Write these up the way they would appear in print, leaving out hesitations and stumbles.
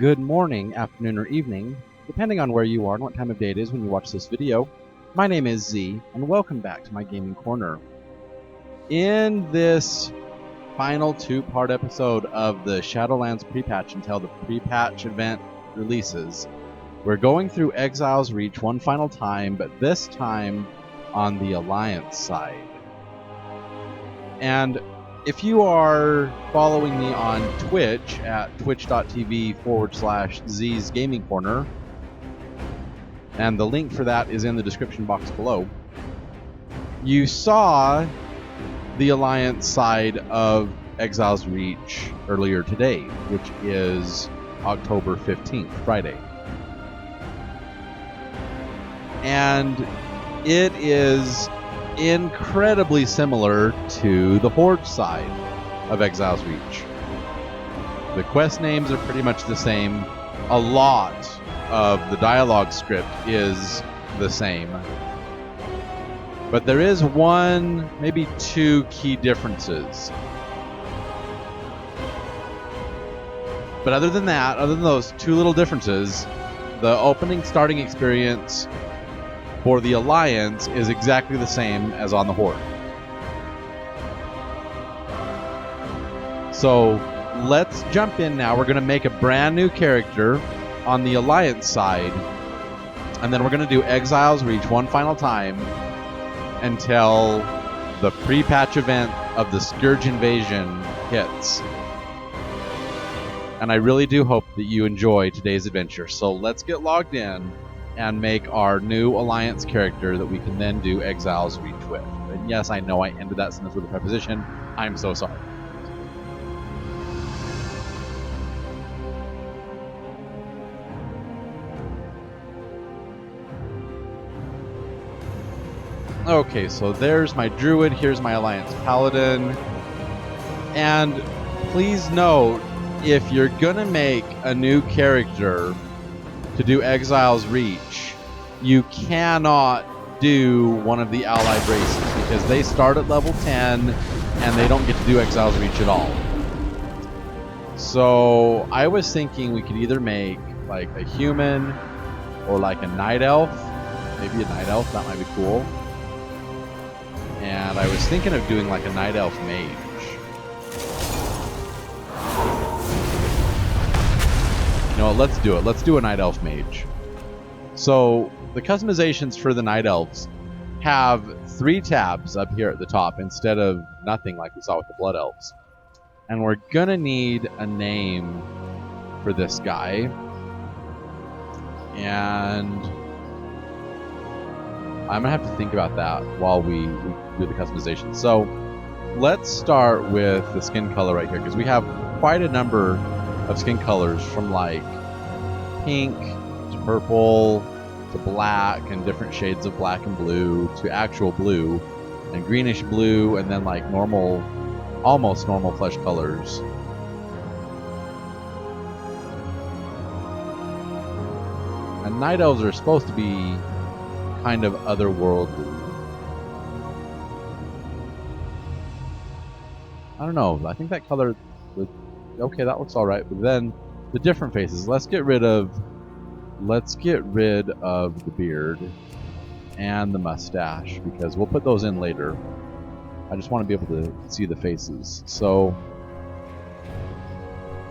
good morning, afternoon, or evening, depending on where you are and what time of day it is when you watch this video. My name is Z, and welcome back to my gaming corner. In this final two-part episode of the Shadowlands pre-patch until the pre-patch event releases, we're going through Exile's Reach one final time, but this time on the Alliance side. And if you are following me on Twitch at twitch.tv/Z's Gaming Corner, and the link for that is in the description box below, you saw the Alliance side of Exile's Reach earlier today, which is October 15th, Friday. And it is incredibly similar to the Horde side of Exile's Reach. The quest names are pretty much the same. A lot of the dialogue script is the same. But there is one, maybe two key differences. But other than that, other than those two little differences, the opening starting experience for the Alliance is exactly the same as on the Horde. So let's jump in now. We're going to make a brand new character on the Alliance side, and then we're going to do Exile's Reach one final time until the pre-patch event of the Scourge Invasion hits. And I really do hope that you enjoy today's adventure. So let's get logged in and make our new Alliance character that we can then do Exile's Reach with. And yes, I know I ended that sentence with a preposition. I'm so sorry. Okay, so there's my Druid, here's my Alliance Paladin. And please note, if you're gonna make a new character to do Exile's Reach, you cannot do one of the allied races because they start at level 10 and they don't get to do Exile's Reach at all. So I was thinking we could either make like a human or like a night elf. Maybe a night elf, that might be cool. And I was thinking of doing like a night elf mage. You know what, let's do it. Let's do a Night Elf Mage. So, the customizations for the Night Elves have 3 tabs up here at the top instead of nothing like we saw with the Blood Elves. And we're gonna need a name for this guy. And I'm gonna have to think about that while we do the customization. So, let's start with the skin color right here, because we have quite a number of skin colors, from like pink to purple to black and different shades of black and blue to actual blue and greenish blue, and then like normal, almost normal flesh colors. And night elves are supposed to be kind of otherworldly. I don't know, I think that color was okay, that looks all right. But then the different faces. Let's get rid of the beard and the mustache, because we'll put those in later. I just want to be able to see the faces. So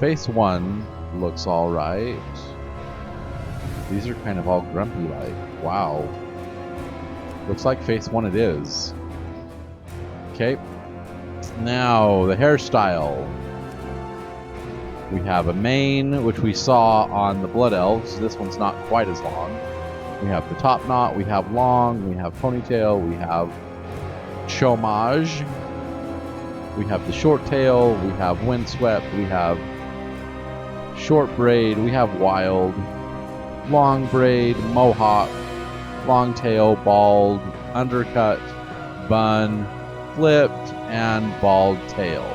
face 1 looks all right. These are kind of all grumpy like. Wow. Looks like face 1 it is. Okay. Now the hairstyle. We have a mane, which we saw on the Blood Elves. This one's not quite as long. We have the top knot, we have long, we have ponytail, we have chômage, we have the short tail, we have windswept, we have short braid, we have wild, long braid, mohawk, long tail, bald, undercut, bun, flipped, and bald tail.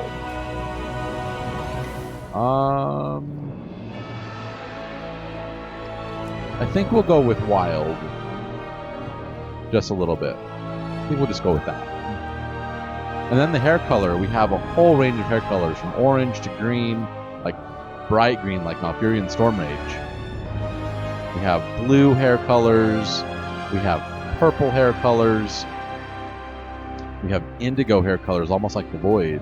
I think we'll go with wild. Just a little bit. I think we'll just go with that. And then the hair color, we have a whole range of hair colors, from orange to green, like bright green like Malfurion Stormrage. We have blue hair colors. We have purple hair colors. We have indigo hair colors, almost like the Void.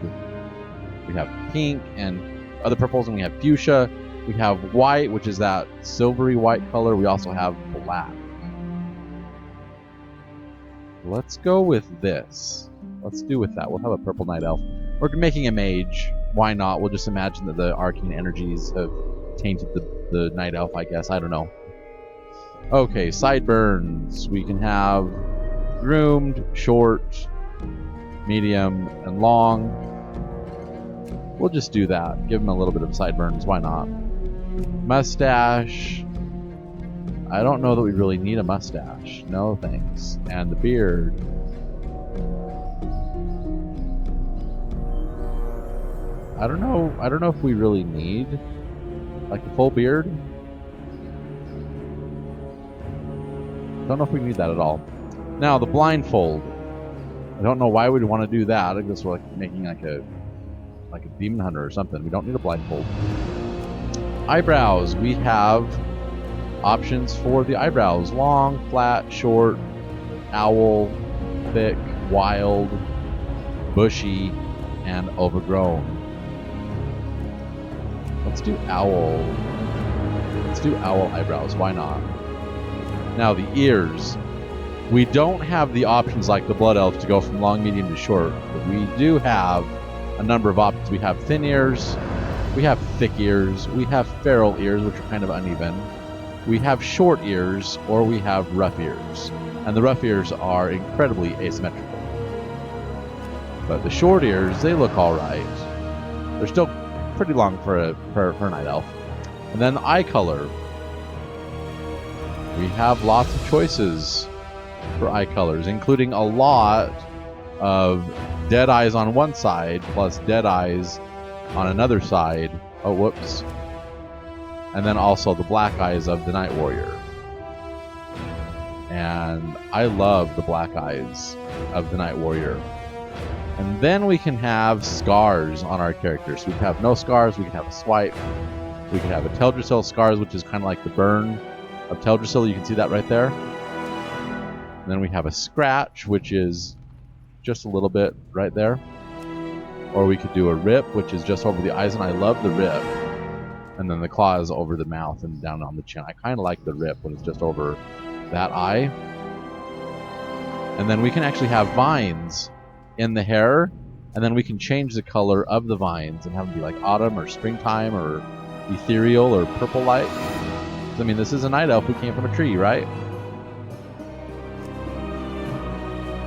We have pink and other purples, and we have fuchsia. We have white, which is that silvery white color. We also have black. Let's go with this. Let's do with that. We'll have a purple night elf. We're making a mage. Why not? We'll just imagine that the arcane energies have tainted the night elf, I guess. I don't know. Okay, sideburns. We can have groomed, short, medium, and long. We'll just do that. Give him a little bit of sideburns. Why not? Mustache. I don't know that we really need a mustache. No thanks. And the beard. I don't know if we really need like a full beard. Don't know if we need that at all. Now the blindfold. I don't know why we'd want to do that. I guess we're like making like a demon hunter or something. We don't need a blindfold. Eyebrows. We have options for the eyebrows. Long, flat, short, owl, thick, wild, bushy, and overgrown. Let's do owl. Let's do owl eyebrows. Why not? Now the ears. We don't have the options like the blood elf to go from long, medium to short, but we do have a number of options. We have thin ears, we have thick ears, we have feral ears, which are kind of uneven. We have short ears, or we have rough ears. And the rough ears are incredibly asymmetrical. But the short ears, they look alright. They're still pretty long for a night elf. And then the eye color. We have lots of choices for eye colors, including a lot of dead eyes on one side plus dead eyes on another side. Oh, whoops. And then also the black eyes of the Night Warrior. And I love the black eyes of the Night Warrior. And then we can have scars on our characters. We can have no scars, we can have a swipe. We can have a Teldrassil scars, which is kind of like the burn of Teldrassil. You can see that right there. And then we have a scratch, which is just a little bit right there. Or we could do a rip, which is just over the eyes, and I love the rip. And then the claw is over the mouth and down on the chin. I kind of like the rip when it's just over that eye. And then we can actually have vines in the hair, and then we can change the color of the vines and have them be like autumn or springtime or ethereal or purple light. I mean, this is a night elf who came from a tree, right?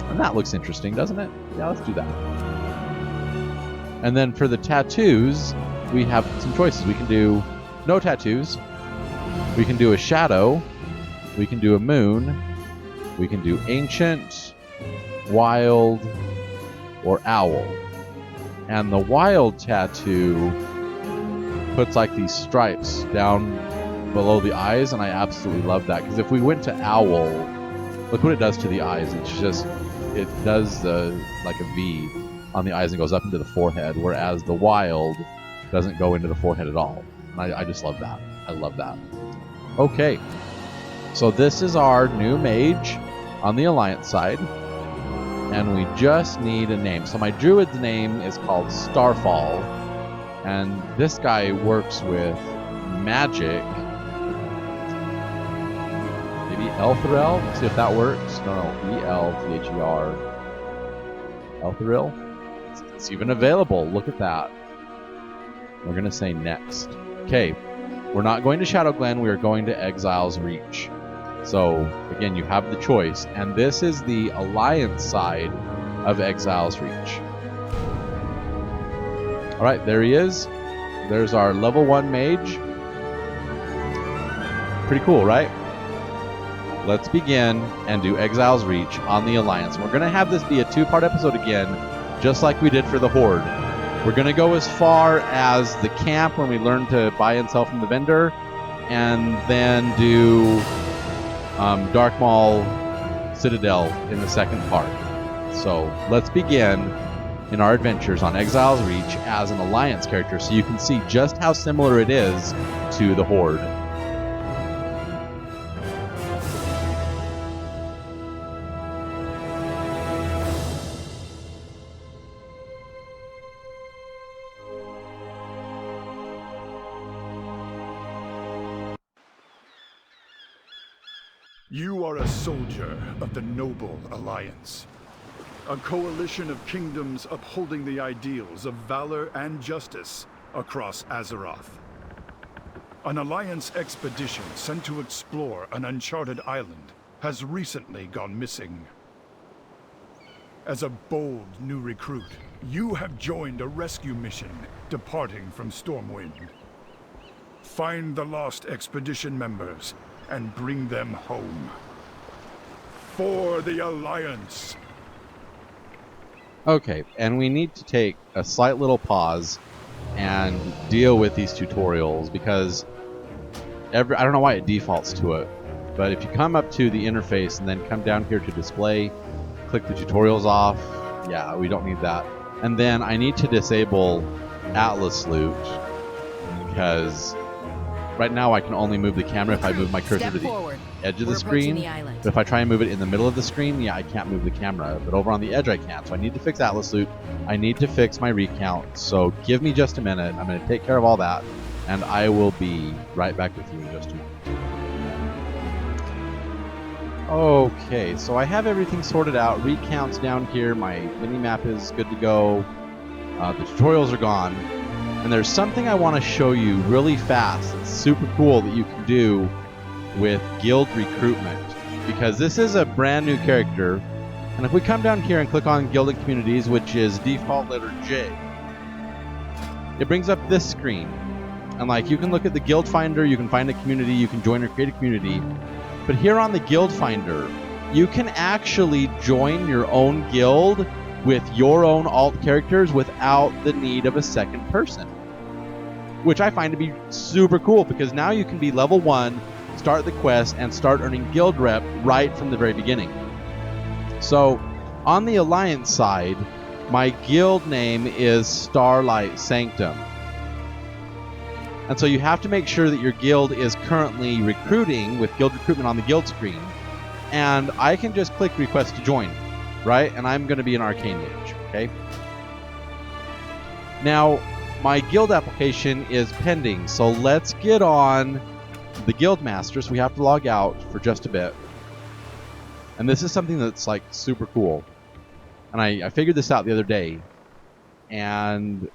And that looks interesting, doesn't it? Yeah, let's do that. And then for the tattoos, we have some choices. We can do no tattoos. We can do a shadow. We can do a moon. We can do ancient, wild, or owl. And the wild tattoo puts like these stripes down below the eyes, and I absolutely love that, because if we went to owl, look what it does to the eyes. It's just, it does like a V on the eyes and goes up into the forehead, whereas the wild doesn't go into the forehead at all. And I just love that. I love that. Okay, so this is our new mage on the Alliance side, and we just need a name. So my druid's name is called Starfall, and this guy works with magic. Maybe Elthirel? Let's see if that works. No, E-L-T-H-E-R. Elthirel? It's even available. Look at that. We're going to say next. Okay, we're not going to Shadow Glen. We are going to Exile's Reach. So, again, you have the choice. And this is the Alliance side of Exile's Reach. Alright, there he is. There's our level 1 mage. Pretty cool, right? Let's begin and do Exile's Reach on the Alliance. We're going to have this be a 2-part episode again, just like we did for the Horde. We're going to go as far as the camp when we learn to buy and sell from the vendor, and then do Darkmaul Citadel in the second part. So let's begin in our adventures on Exile's Reach as an Alliance character, so you can see just how similar it is to the Horde. You are a soldier of the Noble Alliance, a coalition of kingdoms upholding the ideals of valor and justice across Azeroth. An Alliance expedition sent to explore an uncharted island has recently gone missing. As a bold new recruit, you have joined a rescue mission departing from Stormwind. Find the lost expedition members and bring them home. For the Alliance! Okay, and we need to take a slight little pause and deal with these tutorials, because I don't know why it defaults to it, but if you come up to the interface and then come down here to display, click the tutorials off, yeah, we don't need that. And then I need to disable Atlas Loot, because right now I can only move the camera if I move my cursor to the edge of the screen. But if I try and move it in the middle of the screen, yeah, I can't move the camera. But over on the edge I can. So I need to fix Atlas Loot. I need to fix my recount. So give me just a minute. I'm going to take care of all that. And I will be right back with you in just a minute. Okay, so I have everything sorted out. Recounts down here. My mini-map is good to go. The tutorials are gone. And there's something I want to show you really fast. It's super cool that you can do with guild recruitment, because this is a brand new character. And if we come down here and click on Guild and Communities, which is default letter J, it brings up this screen. And like, you can look at the guild finder, you can find a community, you can join or create a community. But here on the guild finder, you can actually join your own guild with your own alt characters without the need of a second person, which I find to be super cool, because now you can be level 1, start the quest, and start earning guild rep right from the very beginning. So on the Alliance side, my guild name is Starlight Sanctum, and so you have to make sure that your guild is currently recruiting with guild recruitment on the guild screen, and I can just click request to join, right? And I'm going to be an Arcane Mage, okay? Now, my guild application is pending, so let's get on the guild master. So we have to log out for just a bit. And this is something that's like super cool. And I figured this out the other day. And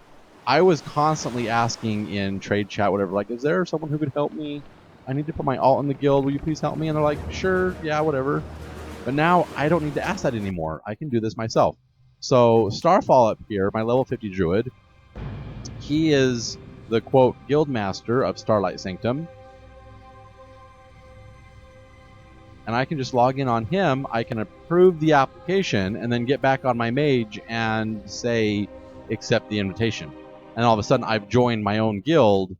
I was constantly asking in trade chat, whatever, like, is there someone who could help me? I need to put my alt in the guild. Will you please help me? And they're like, sure, yeah, whatever. But now I don't need to ask that anymore. I can do this myself. So Starfall up here, my level 50 druid, he is the, quote, guild master of Starlight Sanctum. And I can just log in on him. I can approve the application and then get back on my mage and say, accept the invitation. And all of a sudden, I've joined my own guild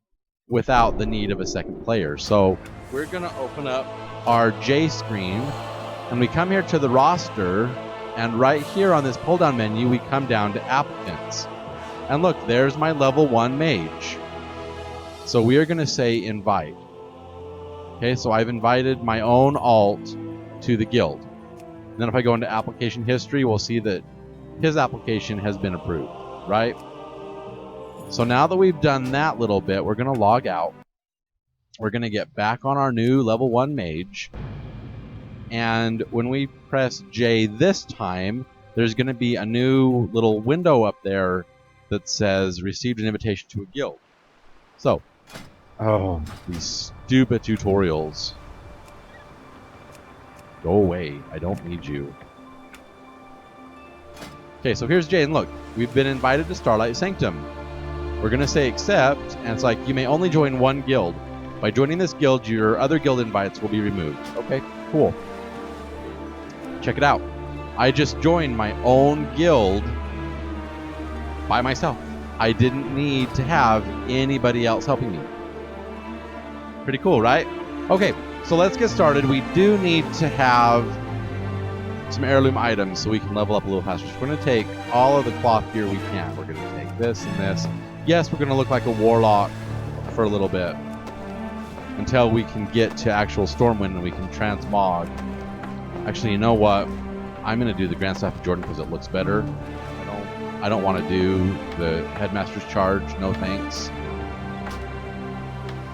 without the need of a second player. So we're going to open up our J screen, and we come here to the roster, and right here on this pull-down menu, we come down to applicants. And look, there's my level 1 mage. So we are going to say invite. Okay, so I've invited my own alt to the guild. And then if I go into application history, we'll see that his application has been approved, right? So now that we've done that little bit, we're going to log out. We're going to get back on our new level 1 mage. And when we press J this time, there's going to be a new little window up there that says received an invitation to a guild. So, oh, these stupid tutorials. Go away. I don't need you. Okay, so here's Jay, and look, we've been invited to Starlight Sanctum. We're going to say accept, and it's like, you may only join one guild. By joining this guild, your other guild invites will be removed. Okay, cool. Check it out. I just joined my own guild by myself. I didn't need to have anybody else helping me. Pretty cool, right? Okay, so let's get started. We do need to have some heirloom items so we can level up a little faster. So we're going to take all of the cloth gear we can. We're going to take this and this. Yes, we're going to look like a warlock for a little bit until we can get to actual Stormwind and we can transmog. Actually, you know what? I'm going to do the Grand Staff of Jordan because it looks better. I don't want to do the Headmaster's Charge. No thanks.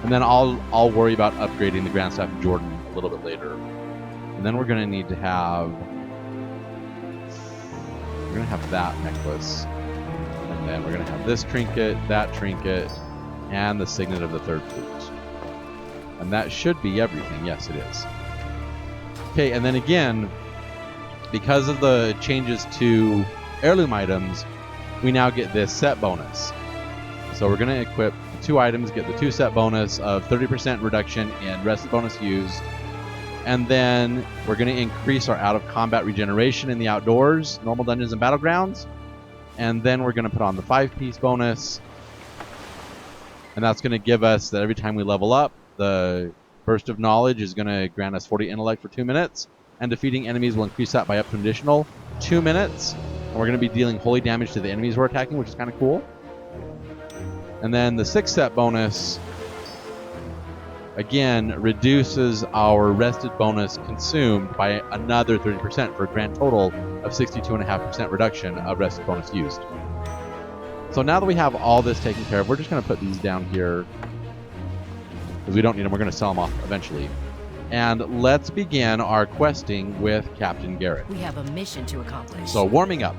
And then I'll worry about upgrading the Grand Staff of Jordan a little bit later. And then we're going to need to have that necklace. And then we're going to have this trinket, that trinket, and the signet of the third flute. And that should be everything. Yes, it is. Okay, and then again, because of the changes to heirloom items, we now get this set bonus. So we're going to equip 2 items, get the 2 set bonus of 30% reduction in rest bonus used. And then we're going to increase our out-of-combat regeneration in the outdoors, normal dungeons and battlegrounds. And then we're going to put on the 5-piece bonus. And that's going to give us that every time we level up, the Burst of Knowledge is going to grant us 40 intellect for 2 minutes. And defeating enemies will increase that by up to an additional 2 minutes. And we're going to be dealing holy damage to the enemies we're attacking, which is kind of cool. And then the 6th set bonus, again, reduces our rested bonus consumed by another 30% for a grand total of 62.5% reduction of rested bonus used. So now that we have all this taken care of, we're just going to put these down here because we don't need them. We're going to sell them off eventually. And let's begin our questing with Captain Garrett. We have a mission to accomplish. So warming up.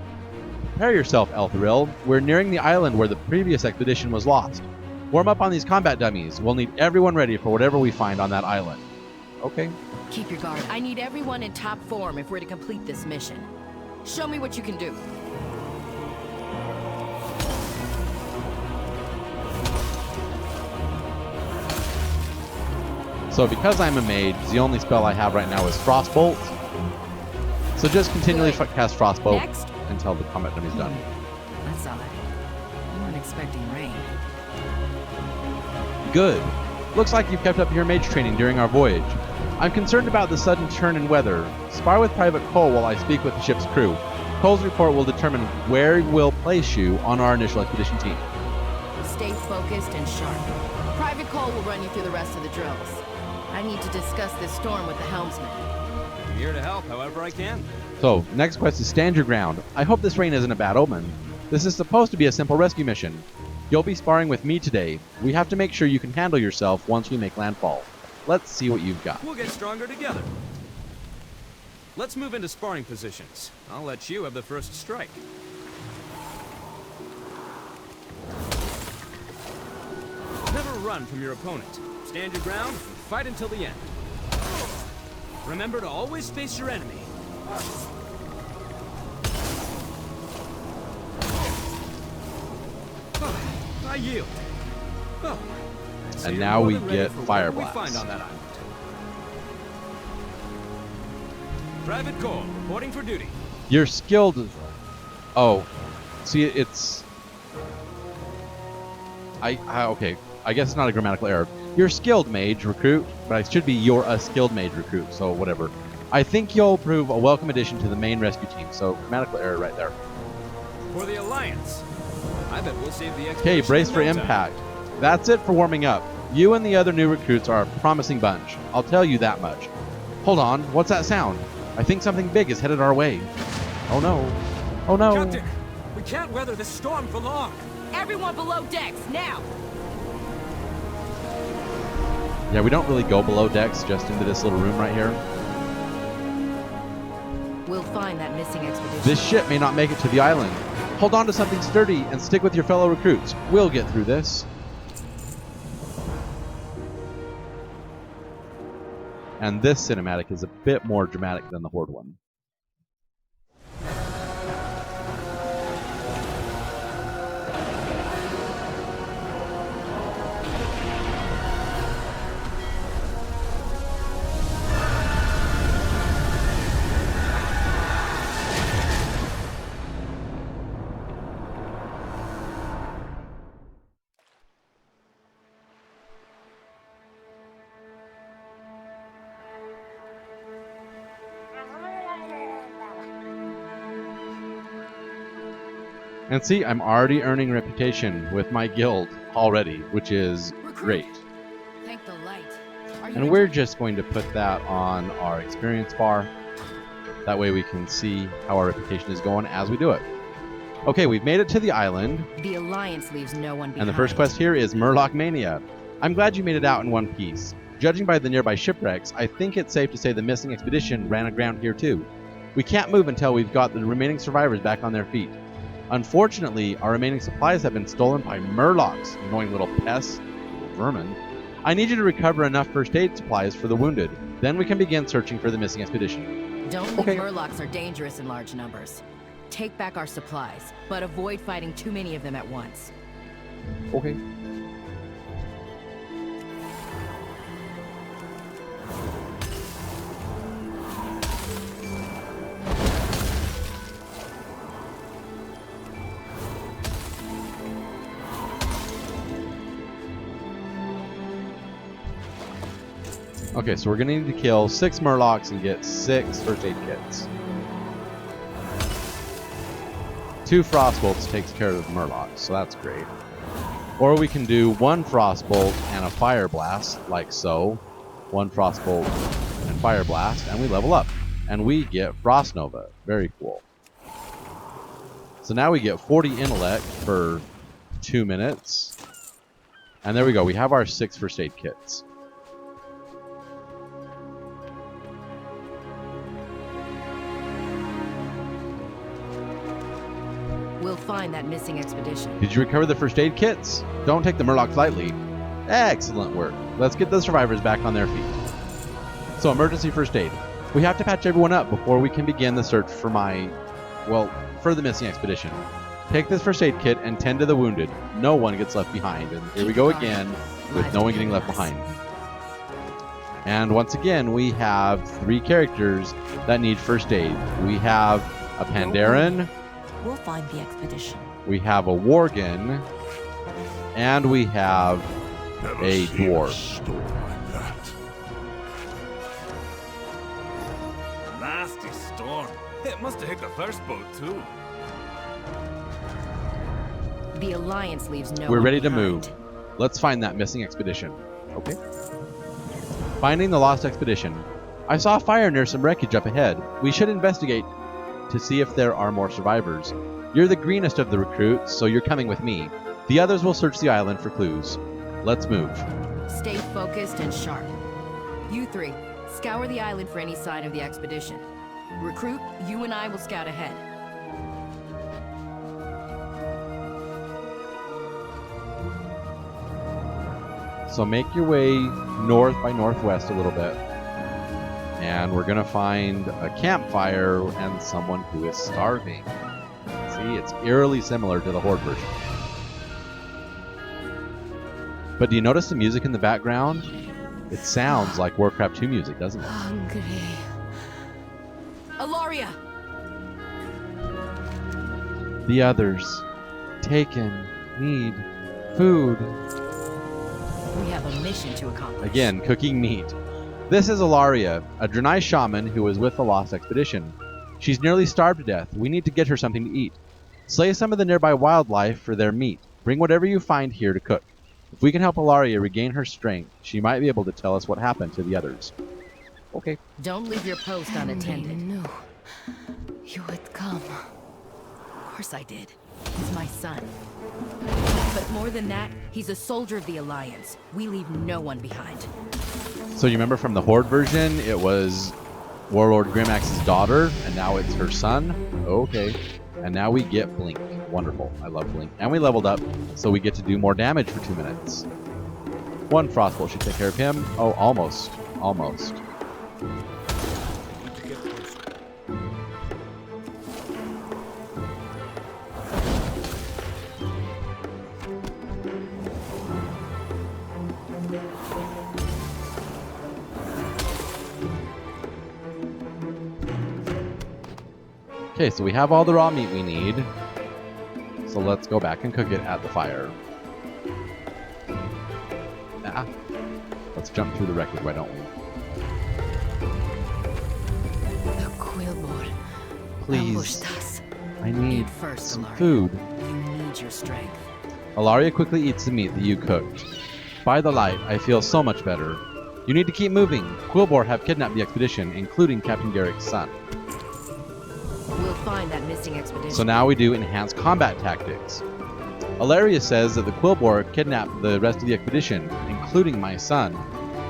Prepare yourself, Eltharill. We're nearing the island where the previous expedition was lost. Warm up on these combat dummies. We'll need everyone ready for whatever we find on that island. Okay. Keep your guard. I need everyone in top form if we're to complete this mission. Show me what you can do. So because I'm a mage, the only spell I have right now is Frostbolt. So just continually cast Frostbolt Next. until the combat dummy's done. That's odd. You weren't expecting rain. Good. Looks like you've kept up your mage training during our voyage. I'm concerned about the sudden turn in weather. Spar with Private Cole while I speak with the ship's crew. Cole's report will determine where we'll place you on our initial expedition team. Stay focused and sharp. Private Cole will run you through the rest of the drills. I need to discuss this storm with the helmsman. I'm here to help however I can. So, next quest is Stand Your Ground. I hope this rain isn't a bad omen. This is supposed to be a simple rescue mission. You'll be sparring with me today. We have to make sure you can handle yourself once we make landfall. Let's see what you've got. We'll get stronger together. Let's move into sparring positions. I'll let you have the first strike. Never run from your opponent. Stand your ground and fight until the end. Remember to always face your enemy. I yield. Oh. So And you're now more we than ready get for Fire whatever we Blast. find on that island. Private Cole, reporting for duty. You're skilled. Oh, see, it's. Okay. I guess it's not a grammatical error. You're skilled mage recruit, but it should be you're a skilled mage recruit. So whatever. I think you'll prove a welcome addition to the main rescue team. So grammatical error right there. For the Alliance. I bet we'll save the Okay, expedition brace in for no time. impact. That's it for warming up. You and the other new recruits are a promising bunch. I'll tell you that much. Hold on, what's that sound? I think something big is headed our way. Oh no. Oh no. Captain, we can't weather this storm for long. Everyone below decks, now! Yeah, we don't really go below decks, just into this little room right here. We'll find that missing expedition. This ship may not make it to the island. Hold on to something sturdy and stick with your fellow recruits. We'll get through this. And this cinematic is a bit more dramatic than the Horde one. And see, I'm already earning reputation with my guild already, which is great. Thank the light. Are you And we're just going to put that on our experience bar. That way we can see how our reputation is going as we do it. Okay, we've made it to the island. The Alliance leaves no one behind. And the first quest here is Murloc Mania. I'm glad you made it out in one piece. Judging by the nearby shipwrecks, I think it's safe to say the missing expedition ran aground here too. We can't move until we've got the remaining survivors back on their feet. Unfortunately, our remaining supplies have been stolen by Murlocs, annoying little pests, little vermin. I need you to recover enough first aid supplies for the wounded. Then we can begin searching for the missing expedition. Don't think Murlocs are dangerous in large numbers. Take back our supplies, but avoid fighting too many of them at once. Okay. Okay, so we're gonna need to kill 6 Murlocs and get 6 first aid kits. 2 Frostbolts takes care of the Murlocs, so that's great. Or we can do 1 Frostbolt and a Fire Blast, like so. 1 Frostbolt and Fire Blast, and we level up. And we get Frost Nova. Very cool. So now we get 40 Intellect for 2 minutes. And there we go, we have our 6 first aid kits. We'll find that missing expedition. Did you recover the first aid kits? Don't take the Murlocs lightly. Excellent work. Let's get the survivors back on their feet. So, emergency first aid. We have to patch everyone up before we can begin the search for for the missing expedition. Take this first aid kit and tend to the wounded. No one gets left behind. And here we go again with no one getting left behind. And once again, we have 3 characters that need first aid. We have a Pandaren. We'll find the expedition. We have a Worgen, and we have a Dwarf. Nasty storm. It must have hit the first boat too. The Alliance leaves no We're one ready to behind. move. Let's find that missing expedition. Okay. Finding the lost expedition. I saw a fire near some wreckage up ahead. We should investigate to see if there are more survivors. You're the greenest of the recruits, so you're coming with me. The others will search the island for clues. Let's move. Stay focused and sharp. You 3, scour the island for any sign of the expedition. Recruit, you and I will scout ahead. So make your way north by northwest a little bit. And we're going to find a campfire and someone who is starving. See, it's eerily similar to the Horde version. But do you notice the music in the background? It sounds like Warcraft 2 music, doesn't it? Hungry. Alaria! The others. Taken. Need. Food. We have a mission to accomplish. Again, cooking meat. This is Alaria, a Draenei shaman who was with the Lost Expedition. She's nearly starved to death. We need to get her something to eat. Slay some of the nearby wildlife for their meat. Bring whatever you find here to cook. If we can help Alaria regain her strength, she might be able to tell us what happened to the others. Okay. Don't leave your post unattended. knew you would come. Of course I did. He's my son. But more than that, he's a soldier of the Alliance. We leave no one behind. So you remember from the Horde version, it was Warlord Grimax's daughter, and now it's her son? Okay. And now we get Blink. Wonderful. I love Blink. And we leveled up, so we get to do more damage for 2 minutes. 1 Frostbolt should take care of him. Oh, almost. Almost. Okay, so we have all the raw meat we need. So let's go back and cook it at the fire. Ah. Let's jump through the wreckage, why don't we? The Quillboard Please. ambushed us. I need Eat first, some Alaria. food. needs your strength. Ilaria quickly eats the meat that you cooked. By the light, I feel so much better. You need to keep moving. Quillboard have kidnapped the expedition, including Captain Garrick's son. We'll find that missing expedition. So now we do enhanced combat tactics. Ilaria says that the Quillboard kidnapped the rest of the expedition, including my son.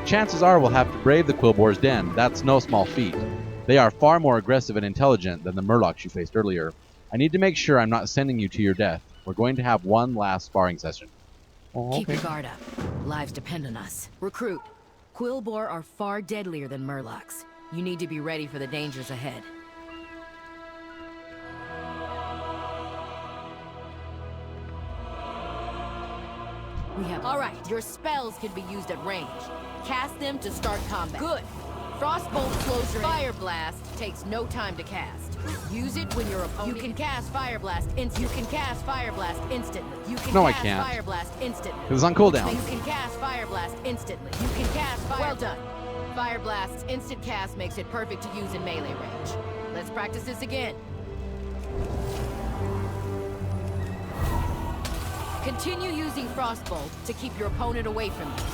Chances are we'll have to brave the Quillboard's den. That's no small feat. They are far more aggressive and intelligent than the Murlocs you faced earlier. I need to make sure I'm not sending you to your death. We're going to have one last sparring session. Oh, Keep your guard up. Lives depend on us. Recruit. Quillboard are far deadlier than Murlocs. You need to be ready for the dangers ahead. All right, your spells can be used at range. Cast them to start combat. Good. Frostbolt slows your Fire Blast takes no time to cast. Use it when your opponent. You can cast Fire Blast instantly. You can cast Fire Blast instantly. You can No, I cast can't. Fire Blast instantly. It's on cooldown. You can cast Fire Blast instantly. You can cast Fire. Well done. Fire Blast's instant cast makes it perfect to use in melee range. Let's practice this again. Continue using Frostbolt to keep your opponent away from you.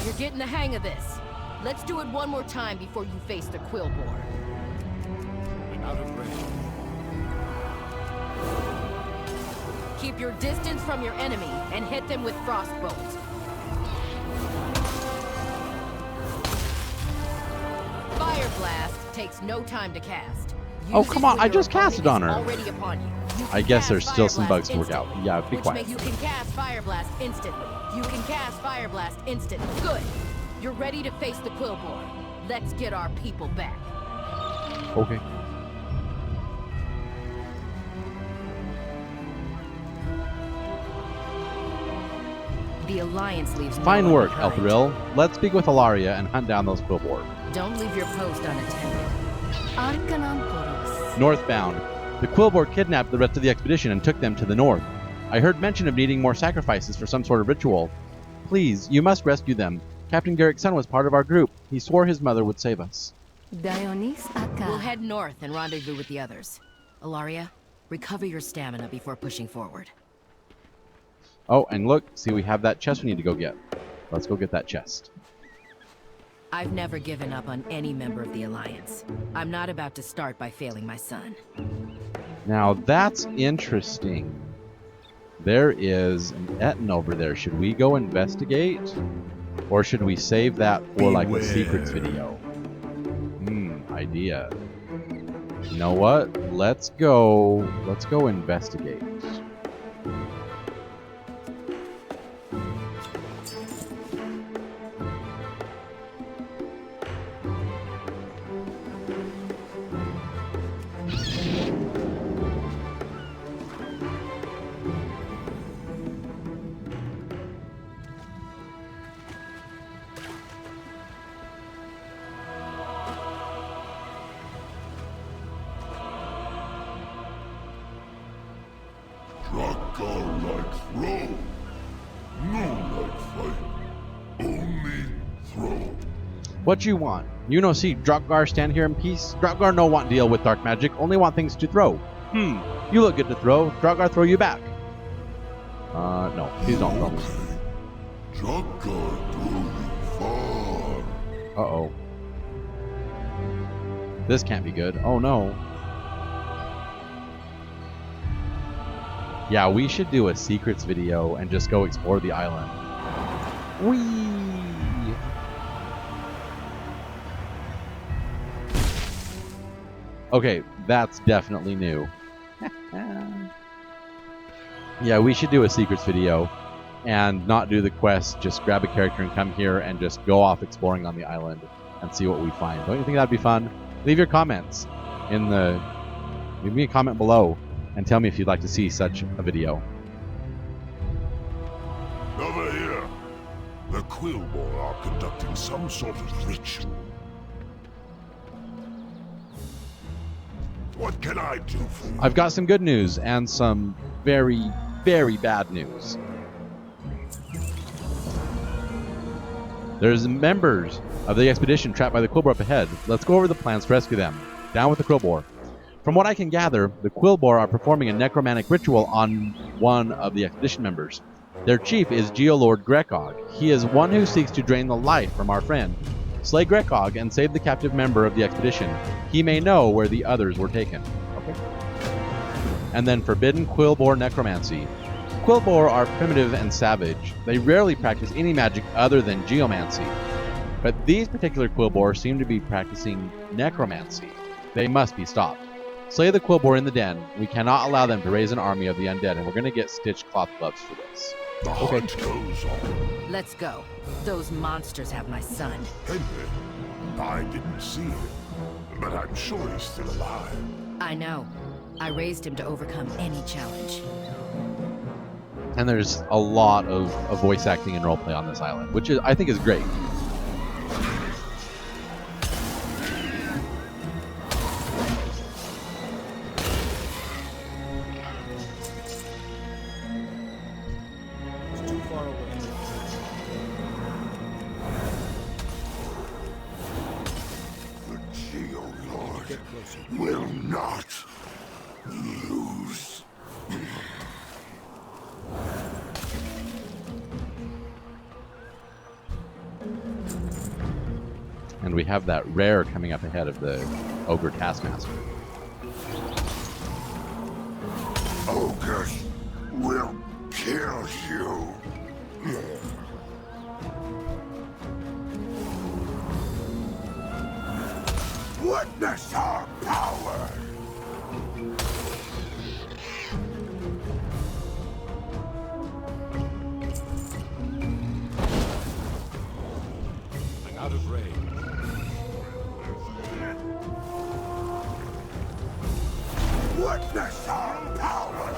You're getting the hang of this. Let's do it one more time before you face the Quillboard. Out of range. Keep your distance from your enemy and hit them with Frostbolt. Fire Blast takes no time to cast. Oh, Use come it on, when I your just cast it on opponent her. is already upon you. You I can guess cast there's still Fire some Blast bugs to work out. instantly, Yeah, be which quiet. You can cast Fire Blast instantly. You can cast Fire Blast instantly. Good. You're ready to face the Quillboard. Let's get our people back. Okay. The Alliance leaves no Fine one work, behind. Eltharill. Let's speak with Ilaria and hunt down those Quillboard. Don't leave your post unattended. Northbound. The Quillboard kidnapped the rest of the expedition and took them to the north. I heard mention of needing more sacrifices for some sort of ritual. Please, you must rescue them. Captain Garrick's son was part of our group. He swore his mother would save us. We'll head north and rendezvous with the others. Ilaria, recover your stamina before pushing forward. Oh, and look, see, we have that chest we need to go get. Let's go get that chest. I've never given up on any member of the Alliance. I'm not about to start by failing my son. Now, that's interesting. There is an Etten over there. Should we go investigate? Or should we save that for, like, a secrets video? Idea. You know what? Let's go investigate. Like throw. No like fight. Only throw. What you want? You no see Drakgar stand here in peace? Drakgar no want deal with dark magic, only want things to throw. You look good to throw. Drakgar throw you back. No, please don't throw me. Drakgar throw you far. Uh-oh. This can't be good. Oh no. Yeah, we should do a secrets video and just go explore the island. Whee! Okay, that's definitely new. Yeah, we should do a secrets video and not do the quest, just grab a character and come here and just go off exploring on the island and see what we find. Don't you think that'd be fun? Leave your comments in the... Leave me a comment below and tell me if you'd like to see such a video. Over here. The Quillboard are conducting some sort of ritual. What can I do for you? I've got some good news and some very, very bad news. There's members of the expedition trapped by the Quillboard up ahead. Let's go over the plans to rescue them. Down with the Quillboard. From what I can gather, the Quillboard are performing a necromantic ritual on one of the expedition members. Their chief is Geolord Grekog. He is one who seeks to drain the life from our friend. Slay Grekog and save the captive member of the expedition. He may know where the others were taken. Okay. And then Forbidden Quillboard Necromancy. Quillboard are primitive and savage. They rarely practice any magic other than geomancy. But these particular Quillboard seem to be practicing necromancy. They must be stopped. Slay the Quillboard in the den. We cannot allow them to raise an army of the undead, and we're going to get stitched cloth gloves for this. The hunt goes on. Let's go. Those monsters have my son. Henry, I didn't see him, but I'm sure he's still alive. I know. I raised him to overcome any challenge. And there's a lot of voice acting and roleplay on this island, which I think is great. It's too far away. The Geolord Get closer. will not lose. And we have that rare coming up ahead of the Ogre Taskmaster. Ogres will kill you. Witness our power. I'm out of range. Witness our power.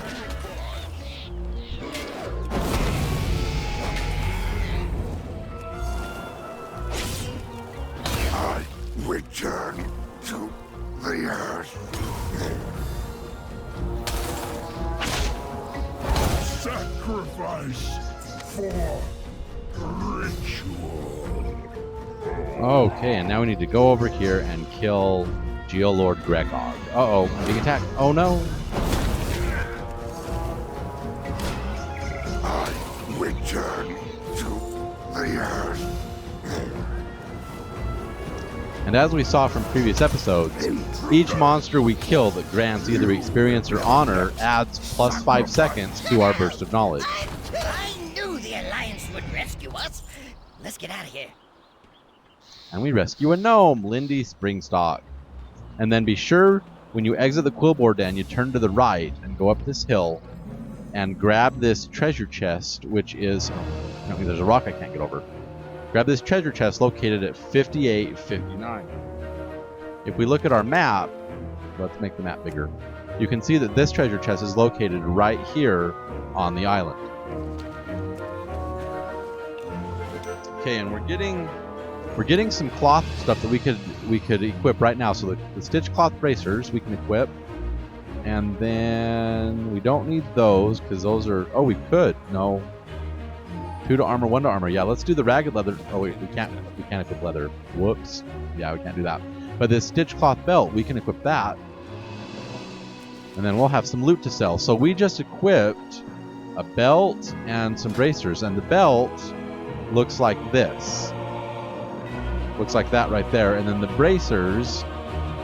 I return to the earth. Sacrifice for ritual. Okay, and now we need to go over here and kill Geolord Grekog. Uh-oh, big attack. Oh no. I return to the earth. And as we saw from previous episodes, each monster we kill that grants either experience or honor adds plus 5 seconds to our burst of knowledge. I knew the Alliance would rescue us. Let's get out of here. And we rescue a gnome, Lindy Springstock. And then be sure, when you exit the Quillboard Den, you turn to the right and go up this hill and grab this treasure chest, which is... No, there's a rock I can't get over. Grab this treasure chest located at 5859. If we look at our map, let's make the map bigger, you can see that this treasure chest is located right here on the island. Okay, and we're getting some cloth stuff that we could equip right now. So the stitch cloth bracers we can equip, and then we don't need those because those are... Oh, we could. No. 2 to armor, 1 to armor. Yeah, let's do the ragged leather. Oh wait, we can't equip leather. Whoops. Yeah, we can't do that. But this stitch cloth belt, we can equip that. And then we'll have some loot to sell. So we just equipped a belt and some bracers, and the belt looks like this. Looks like that right there. And then the bracers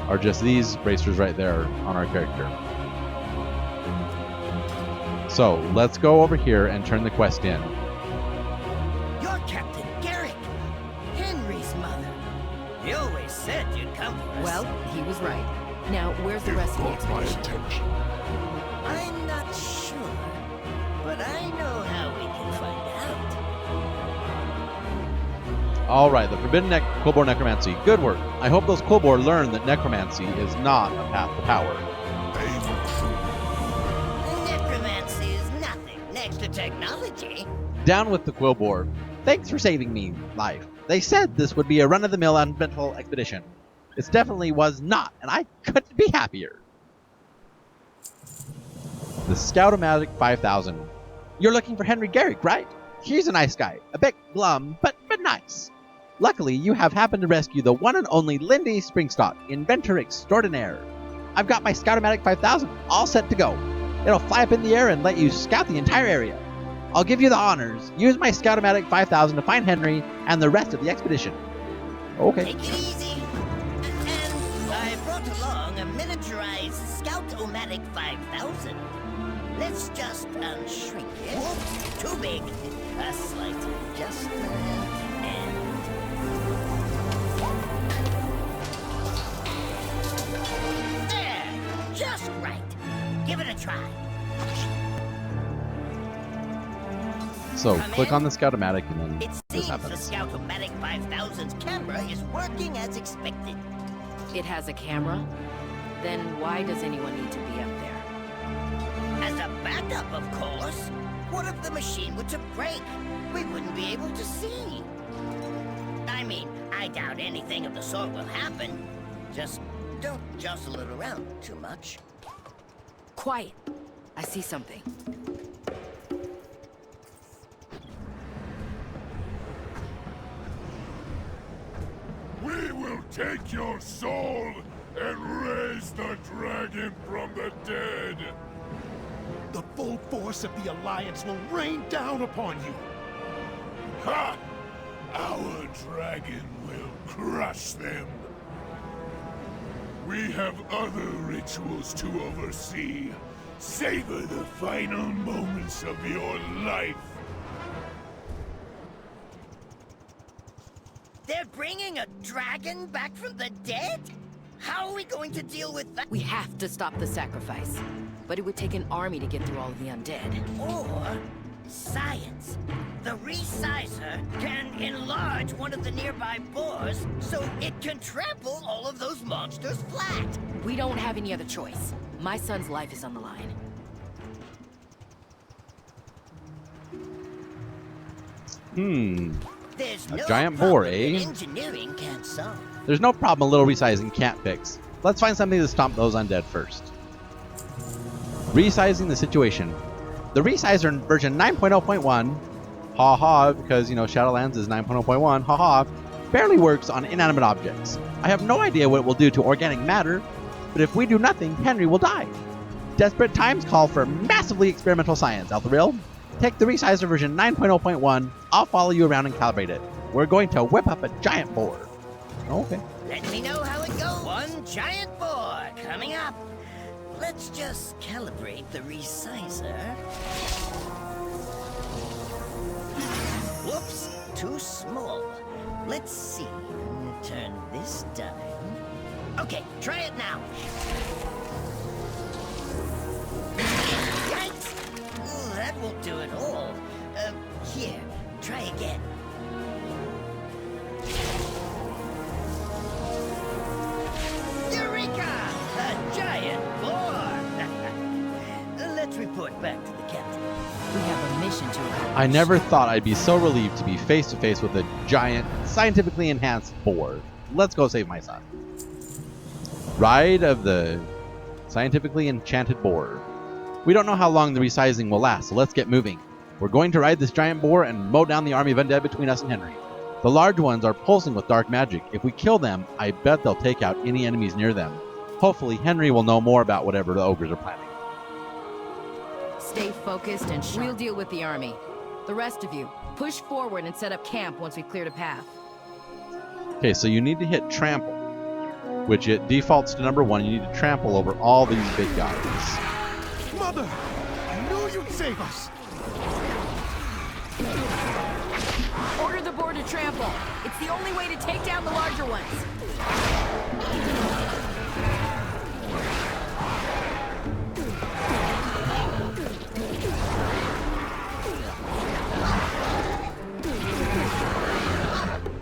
are just these bracers right there on our character. So let's go over here and turn the quest in. You're Captain Garrick, Henry's mother. You always said you'd come for us. Well, he was right. Now, where's the rest of the Caught my expedition? attention. I'm not sure, but I know how we can find out. All right, the Forbidden Quillboard Necromancy. Good work. I hope those Quillboard learn that necromancy is not a path to power. Necromancy is nothing next to technology. Down with the Quillboard. Thanks for saving me life. They said this would be a run-of-the-mill uneventful expedition. It definitely was not, and I couldn't be happier. The Scout-O-Matic 5000. You're looking for Henry Garrick, right? He's a nice guy. A bit glum, but nice. Luckily, you have happened to rescue the one and only Lindy Springstock, inventor extraordinaire. I've got my Scout-O-Matic 5000 all set to go. It'll fly up in the air and let you scout the entire area. I'll give you the honors. Use my Scout-O-Matic 5000 to find Henry and the rest of the expedition. Okay. Take it easy. And I brought along a miniaturized Scout-O-Matic 5000. Let's just unshrink it. Whoops, too big. A slight adjustment, and... There! Just right. Give it a try. So, Come click in. on the Scout-O-Matic and then It this seems the happens. Scout-O-Matic 5000's camera is working as expected. It has a camera? Then why does anyone need to be up there? As a backup, of course. What if the machine were to break? We wouldn't be able to see. I mean, I doubt anything of the sort will happen. Just don't jostle it around too much. Quiet. I see something. We will take your soul and raise the dragon from the dead. The full force of the Alliance will rain down upon you. Ha! Our dragon will crush them. We have other rituals to oversee. Savor the final moments of your life. They're bringing a dragon back from the dead? How are we going to deal with that? We have to stop the sacrifice. But it would take an army to get through all of the undead. Or science. The resizer can enlarge one of the nearby boars so it can trample all of those monsters flat. We don't have any other choice. My son's life is on the line. There's A no giant boar, problem eh? that engineering can't solve. There's no problem a little resizing can't fix. Let's find something to stomp those undead first. Resizing the situation. The resizer in version 9.0.1, haha, because, you know, Shadowlands is 9.0.1, haha, barely works on inanimate objects. I have no idea what it will do to organic matter, but if we do nothing, Henry will die. Desperate times call for massively experimental science, Altheril. Take the resizer version 9.0.1, I'll follow you around and calibrate it. We're going to whip up a giant boar. Okay. Let me know how it goes. One giant boar coming up. Let's just calibrate the resizer. Whoops, too small. Let's see. Turn this dime. Okay, try it now. Yikes! Ooh, that won't do it all. Here, try again. Eureka! A giant boar! Let's report back to the captain. We have a mission to accomplish. I never thought I'd be so relieved to be face to face with a giant, scientifically enhanced boar. Let's go save my son. Ride of the scientifically enchanted boar. We don't know how long the resizing will last, so let's get moving. We're going to ride this giant boar and mow down the army of undead between us and Henry. The large ones are pulsing with dark magic. If we kill them, I bet they'll take out any enemies near them. Hopefully, Henry will know more about whatever the ogres are planning. Stay focused and sharp. We'll deal with the army. The rest of you, push forward and set up camp once we've cleared a path. Okay, so you need to hit trample, which it defaults to number 1. You need to trample over all these big guys. Mother! I knew you'd save us! Order the boar to trample. It's the only way to take down the larger ones.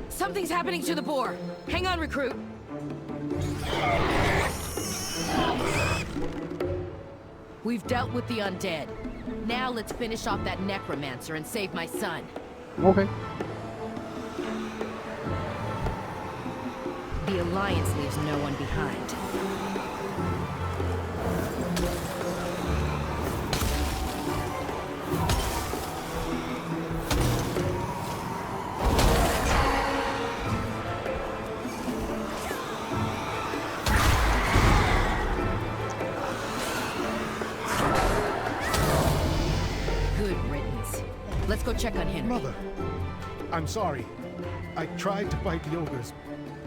Something's happening to the boar. Hang on, recruit. We've dealt with the undead. Now let's finish off that necromancer and save my son. Okay. The Alliance leaves no one behind. Let's go check on Henry. Mother, I'm sorry. I tried to fight the ogres.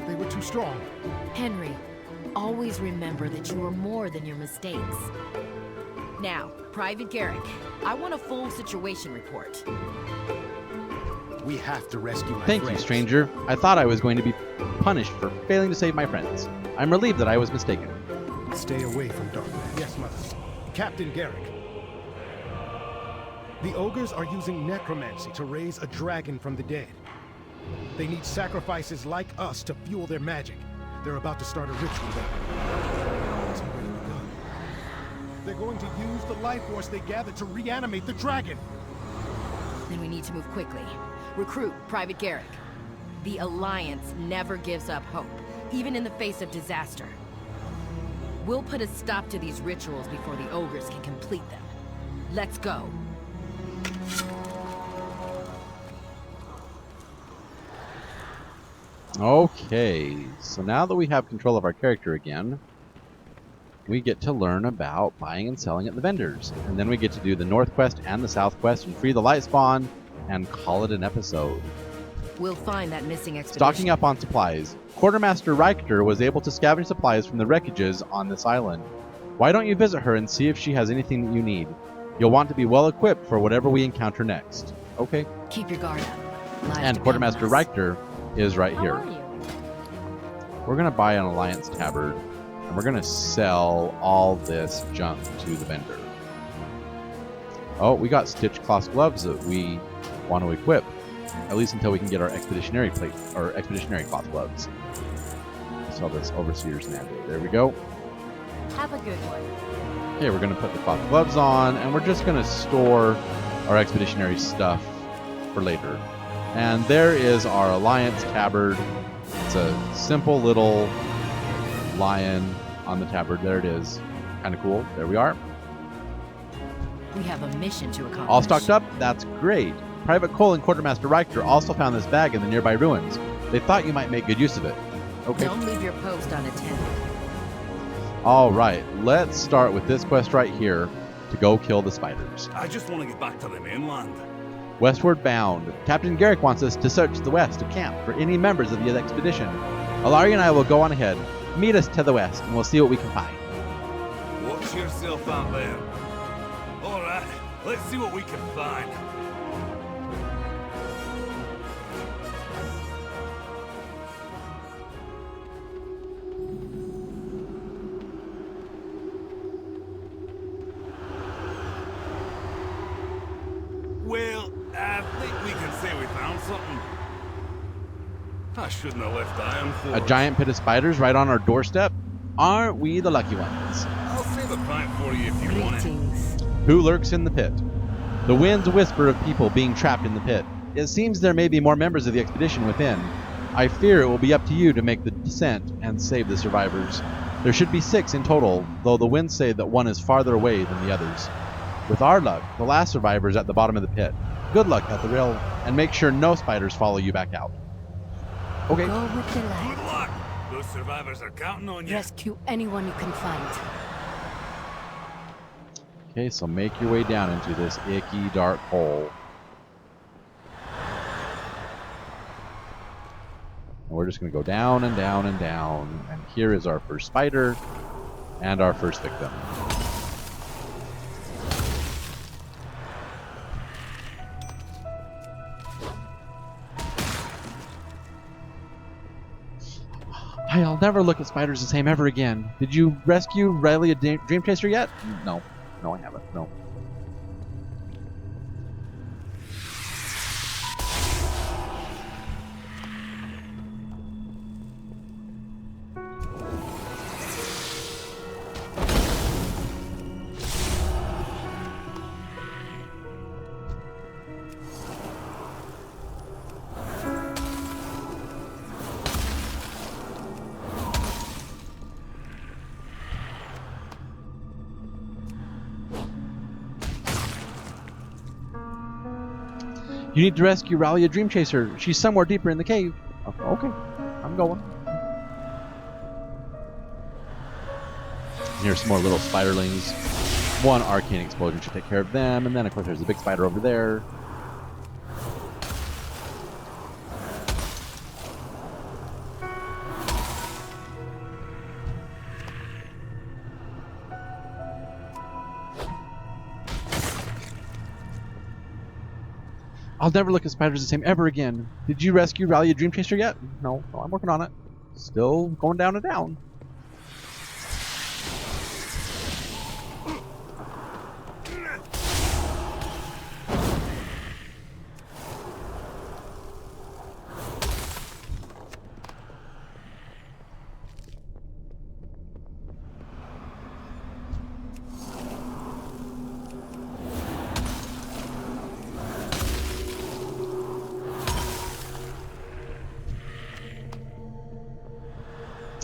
They were too strong. Henry, always remember that you are more than your mistakes. Now, Private Garrick, I want a full situation report. We have to rescue my Thank you, friends. stranger. I thought I was going to be punished for failing to save my friends. I'm relieved that I was mistaken. Stay away from darkness. Yes, Mother. Captain Garrick. The ogres are using necromancy to raise a dragon from the dead. They need sacrifices like us to fuel their magic. They're about to start a ritual there. It's already begun. They're going to use the life force they gathered to reanimate the dragon. Then we need to move quickly. Recruit Private Garrick. The Alliance never gives up hope, even in the face of disaster. We'll put a stop to these rituals before the ogres can complete them. Let's go. Okay, so now that we have control of our character again, we get to learn about buying and selling at the vendors. And then we get to do the North Quest and the South Quest and free the light spawn and call it an episode. We'll find that missing expedition. Stocking up on supplies. Quartermaster Richter was able to scavenge supplies from the wreckages on this island. Why don't you visit her and see if she has anything that you need? You'll want to be well equipped for whatever we encounter next. Okay. Keep your guard up. Lives And depend Quartermaster on us. Richter is right How here. are you? We're going to buy an Alliance Tabard, and we're going to sell all this junk to the vendor. Oh, we got stitched cloth gloves that we want to equip, at least until we can get our Expeditionary plate or Expeditionary cloth gloves. Sell this Overseer's Mandate. There we go. Have a good one. Okay, we're going to put the cloth gloves on, and we're just going to store our Expeditionary stuff for later. And there is our Alliance Tabard. It's a simple little lion on the tabard. There it is. Kind of cool. There we are. We have a mission to accomplish. All stocked up? That's great. Private Cole and Quartermaster Richter also found this bag in the nearby ruins. They thought you might make good use of it. Okay. Don't leave your post unattended. All right. Let's start with this quest right here to go kill the spiders. I just want to get back to the mainland. Westward bound. Captain Garrick wants us to search the west of camp for any members of the expedition. Alari and I will go on ahead. Meet us to the west, and we'll see what we can find. Watch yourself out there. All right, let's see what we can find. Well, I think we can say we found something. I shouldn't have left Iron for A giant pit of spiders right on our doorstep? Aren't we the lucky ones? I'll save a pint for you if you want it. Greetings. Who lurks in the pit? The winds whisper of people being trapped in the pit. It seems there may be more members of the expedition within. I fear it will be up to you to make the descent and save the survivors. There should be 6 in total, though the winds say that one is farther away than the others. With our luck, the last survivor is at the bottom of the pit. Good luck at the rail, and make sure no spiders follow you back out. Okay. Go with the Good light. luck. Those survivors are counting on you. Rescue anyone you can find. Okay, so make your way down into this icky, dark hole. And we're just going to go down and down and down. And here is our first spider and our first victim. I'll never look at spiders the same ever again. Did you rescue Riley a dream chaser yet? No. No, I haven't. No. You need to rescue Raleigh, a dream chaser. She's somewhere deeper in the cave. Okay, I'm going. Here's some more little spiderlings. One arcane explosion should take care of them, and then of course there's a big spider over there. I'll never look at spiders the same ever again. Did you rescue Rally Dream Chaser yet? No, I'm working on it. Still going down and down.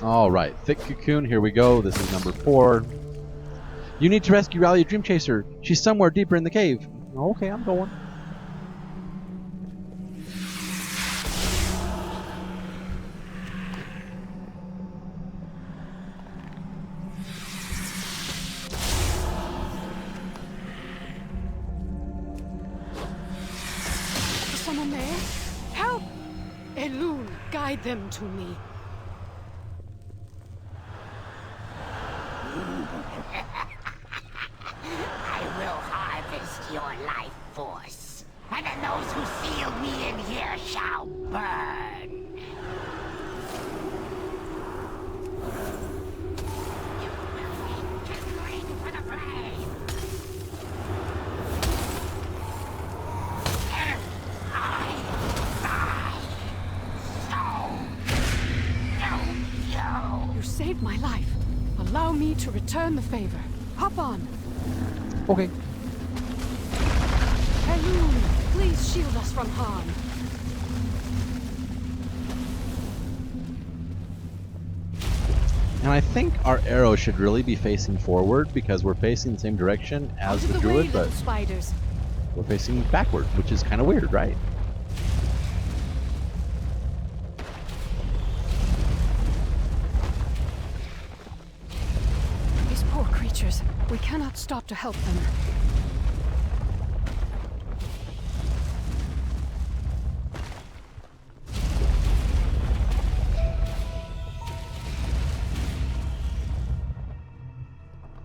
Alright, Thick Cocoon, here we go. This is number 4. You need to rescue Rally Dream Chaser. She's somewhere deeper in the cave. Okay, I'm going. Is someone there? Help! Elune, guide them to me. I will harvest your life force, and then those who sealed me in here shall burn. You will be kindling for the flame. If I die, so do you. You saved my life. Allow me to return the favor. Hop on. Okay. Elune, please shield us from harm. And I think our arrow should really be facing forward because we're facing the same direction as the druid, way, but little spiders. we're facing backward, which is kind of weird, right? These poor creatures. We cannot stop to help them.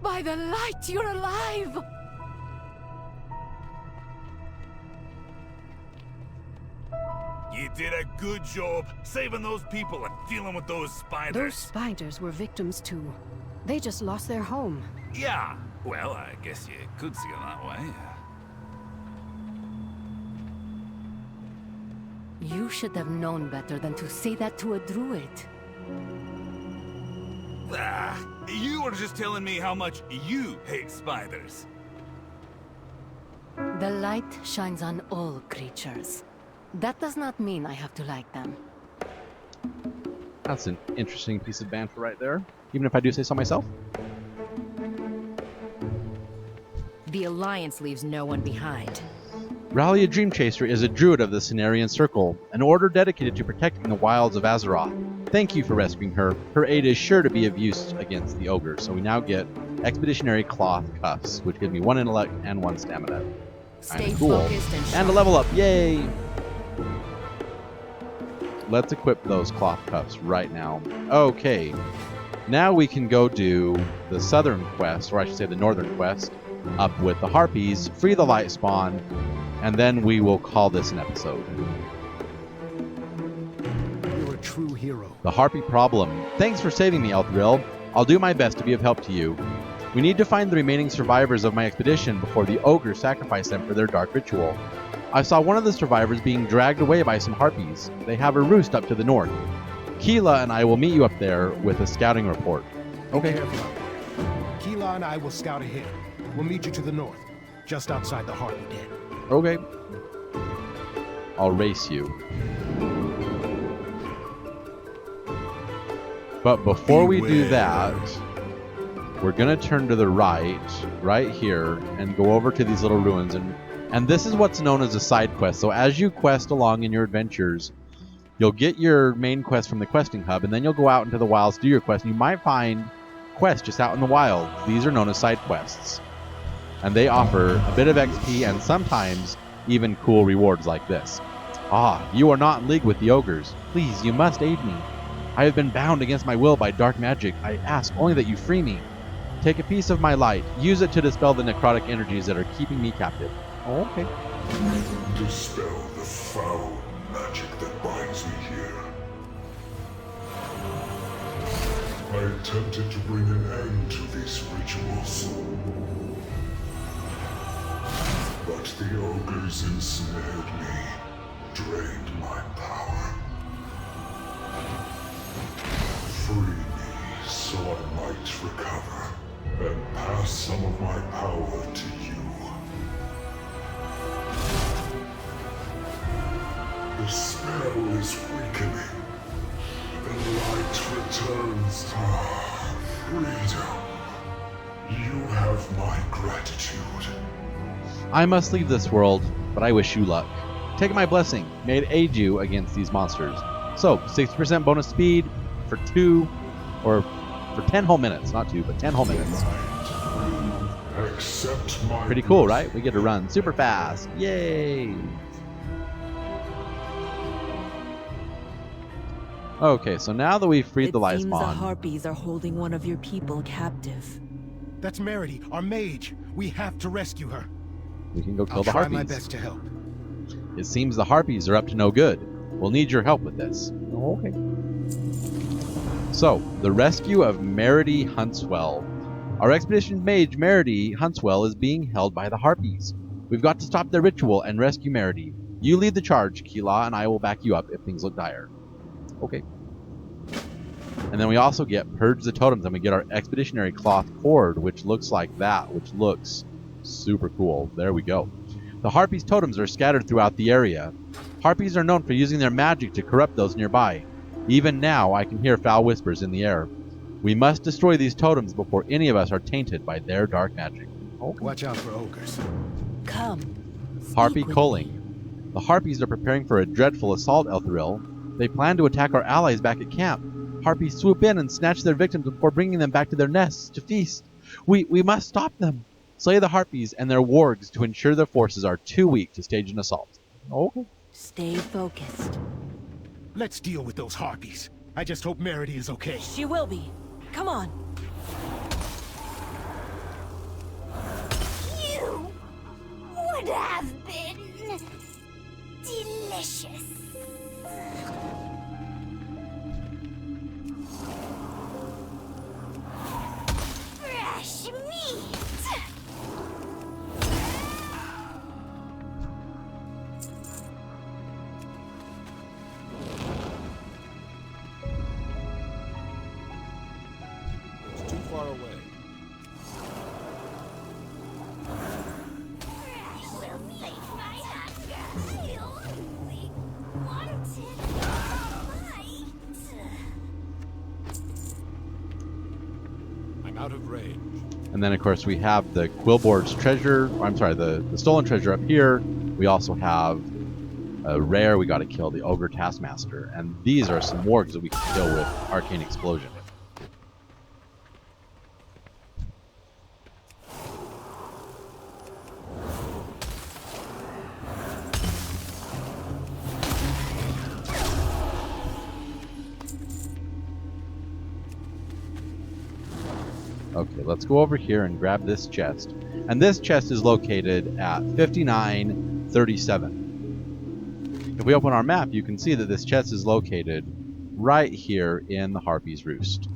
By the light, you're alive! You did a good job saving those people and dealing with those spiders. Those spiders were victims too. They just lost their home. Yeah, well, I guess you could see it that way. You should have known better than to say that to a druid. Ah, you were just telling me how much you hate spiders. The light shines on all creatures. That does not mean I have to like them. That's an interesting piece of banter right there, even if I do say so myself. The Alliance leaves no one behind. Rally a Dream Chaser is a druid of the Cenarian Circle, an order dedicated to protecting the wilds of Azeroth. Thank you for rescuing her. Her aid is sure to be of use against the ogre, so we now get Expeditionary Cloth Cuffs, which give me 1 intellect and 1 stamina. Stay Kinda cool. focused and And a level up, yay! Let's equip those cloth cuffs right now. Okay, now we can go do the southern quest, or I should say the northern quest, up with the Harpies, free the light spawn, and then we will call this an episode. You're a true hero. The Harpy Problem. Thanks for saving me, Elthrill. I'll do my best to be of help to you. We need to find the remaining survivors of my expedition before the ogre sacrifice them for their dark ritual. I saw one of the survivors being dragged away by some Harpies. They have a roost up to the north. Keela and I will meet you up there with a scouting report. Okay. Keela and I will scout ahead. We'll meet you to the north, just outside the Harpy Den. Okay. I'll race you. But before we do that, we're going to turn to the right here, and go over to these little ruins. And this is what's known as a side quest. So as you quest along in your adventures, you'll get your main quest from the questing hub, and then you'll go out into the wilds, do your quest, and you might find quests just out in the wild. These are known as side quests. And they offer a bit of XP and sometimes even cool rewards like this. Ah, you are not in league with the ogres. Please, you must aid me. I have been bound against my will by dark magic. I ask only that you free me. Take a piece of my light. Use it to dispel the necrotic energies that are keeping me captive. Oh, okay. Dispel the foul magic that binds me here. I attempted to bring an end to these rituals. But the ogres ensnared me, drained my power. Free me so I might recover and pass some of my power to you. The spell is weakening. The light returns. Freedom. You have my gratitude. I must leave this world, but I wish you luck. Take my blessing. May it aid you against these monsters. So, 60% bonus speed for 2, or for 10 whole minutes. Not 2, but 10 whole minutes. Accept my Pretty cool, right? We get to run super fast. Yay! Okay, so now that we've freed the light It seems the spawn, Harpies are holding one of your people captive. That's Meredy, our mage. We have to rescue her. we can go kill I'll the try Harpies. my best to help. It seems the Harpies are up to no good. We'll need your help with this. Oh, okay. So, the rescue of Meredy Huntswell. Our expedition mage, Meredy Huntswell, is being held by the Harpies. We've got to stop their ritual and rescue Meredy. You lead the charge, Kila, and I will back you up if things look dire. Okay. And then we also get Purge the Totems, and we get our Expeditionary Cloth Horde, which looks like that, which looks super cool. There we go. The Harpies' totems are scattered throughout the area. Harpies are known for using their magic to corrupt those nearby. Even now, I can hear foul whispers in the air. We must destroy these totems before any of us are tainted by their dark magic. Okay. Watch out for ogres. Come. Harpy speak with Culling. me. The Harpies are preparing for a dreadful assault, Eltharill. They plan to attack our allies back at camp. Harpies swoop in and snatch their victims before bringing them back to their nests to feast. We must stop them. Slay the Harpies and their wargs to ensure their forces are too weak to stage an assault. Okay. Stay focused. Let's deal with those Harpies. I just hope Meredy is okay. She will be. Come on. You would have been delicious. Fresh meat. It's too far away. Will make my hunger. I only wanted light. I'm out of range. And then, of course, we have the Quillboard's treasure. Or, I'm sorry, the stolen treasure up here. We also have a rare. We got to kill the Ogre Taskmaster. And these are some wargs that we can kill with Arcane Explosion. Okay, let's go over here and grab this chest. And this chest is located at 5937. If we open our map, you can see that this chest is located right here in the Harpy's Roost.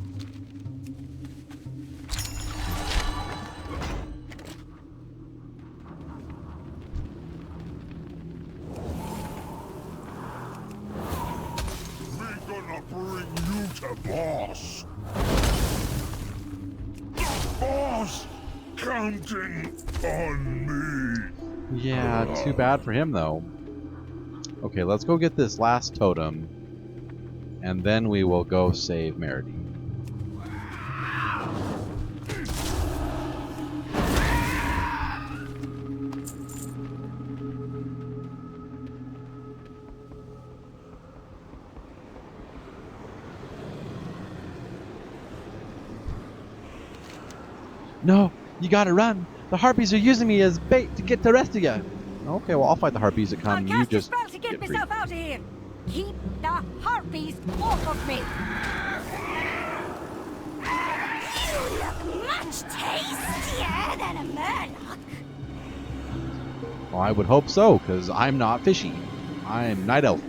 We're gonna bring you to boss. Boss counting on me. Yeah, too bad for him, though. Okay, let's go get this last totem, and then we will go save Meredy. No, you gotta run. The Harpies are using me as bait to get the rest of you. Okay, well, I'll fight the Harpies that come. You just spell to get free. myself out of here. Keep the Harpies off of me. You look much tastier than a Murloc. Well, I would hope so, because I'm not fishy. I'm Night Elf.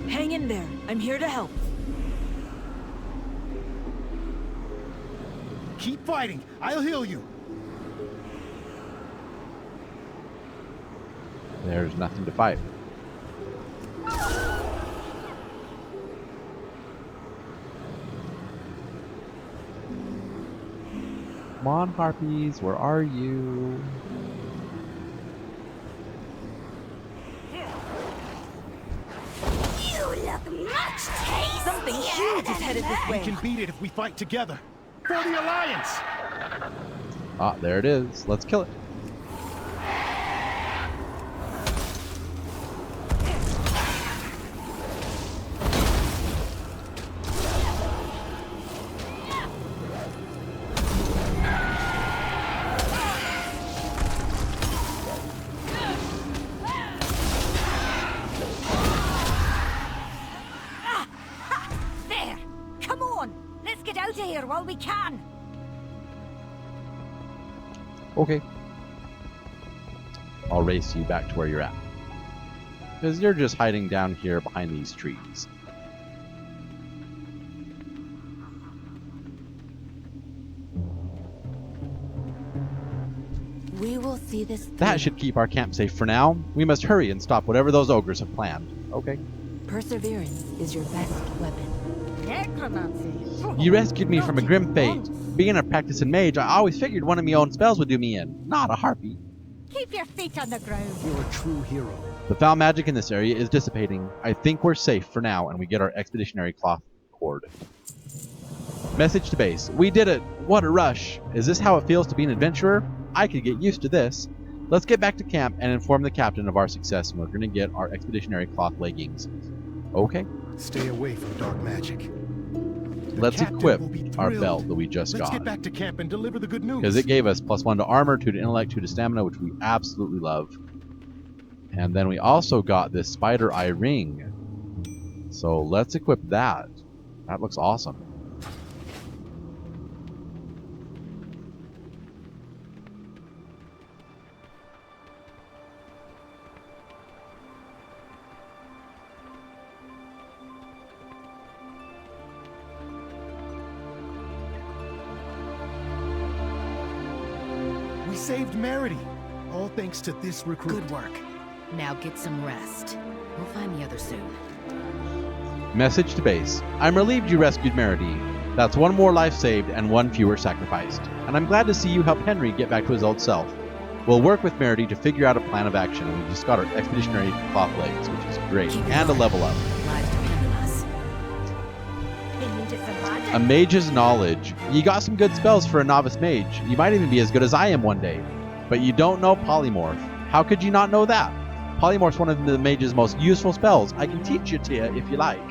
Hang in there. I'm here to help. Keep fighting. I'll heal you. There's nothing to fight. Come on, Harpies, where are you? You look much tastier. Something huge is headed this We way. can beat it if we fight together. For the Alliance! Ah, there it is. Let's kill it. There! Come on! Let's get out of here while we can! Okay. I'll race you back to where you're at. Because you're just hiding down here behind these trees. We will see this through. That should keep our camp safe for now. We must hurry and stop whatever those ogres have planned. Okay. Perseverance is your best weapon. Necromancy! You rescued me from a grim fate. Being a practicing mage, I always figured one of my own spells would do me in. Not a harpy. Keep your feet on the ground. You're a true hero. The foul magic in this area is dissipating. I think we're safe for now, and we get our expeditionary cloth cord. Message to base. We did it! What a rush! Is this how it feels to be an adventurer? I could get used to this. Let's get back to camp and inform the captain of our success, and we're going to get our expeditionary cloth leggings. Okay. Stay away from dark magic. Let's captain equip will be our thrilled. belt that we just Let's got. get back to camp and deliver the good news. Because it gave us +1 to armor, 2 to intellect, 2 to stamina, which we absolutely love. And then we also got this spider eye ring. So let's equip that. That looks awesome. We saved Merity. All thanks to this recruit. Good work. Now get some rest. We'll find the others soon. Message to base. I'm relieved you rescued Merity. That's one more life saved and one fewer sacrificed. And I'm glad to see you help Henry get back to his old self. We'll work with Merity to figure out a plan of action, and we just got our expeditionary cloth legs, which is great, and a level up. Lives depend on us. A mage's knowledge. You got some good spells for a novice mage. You might even be as good as I am one day. But you don't know polymorph. How could you not know that? Polymorph's one of the mage's most useful spells. I can teach you to if you like.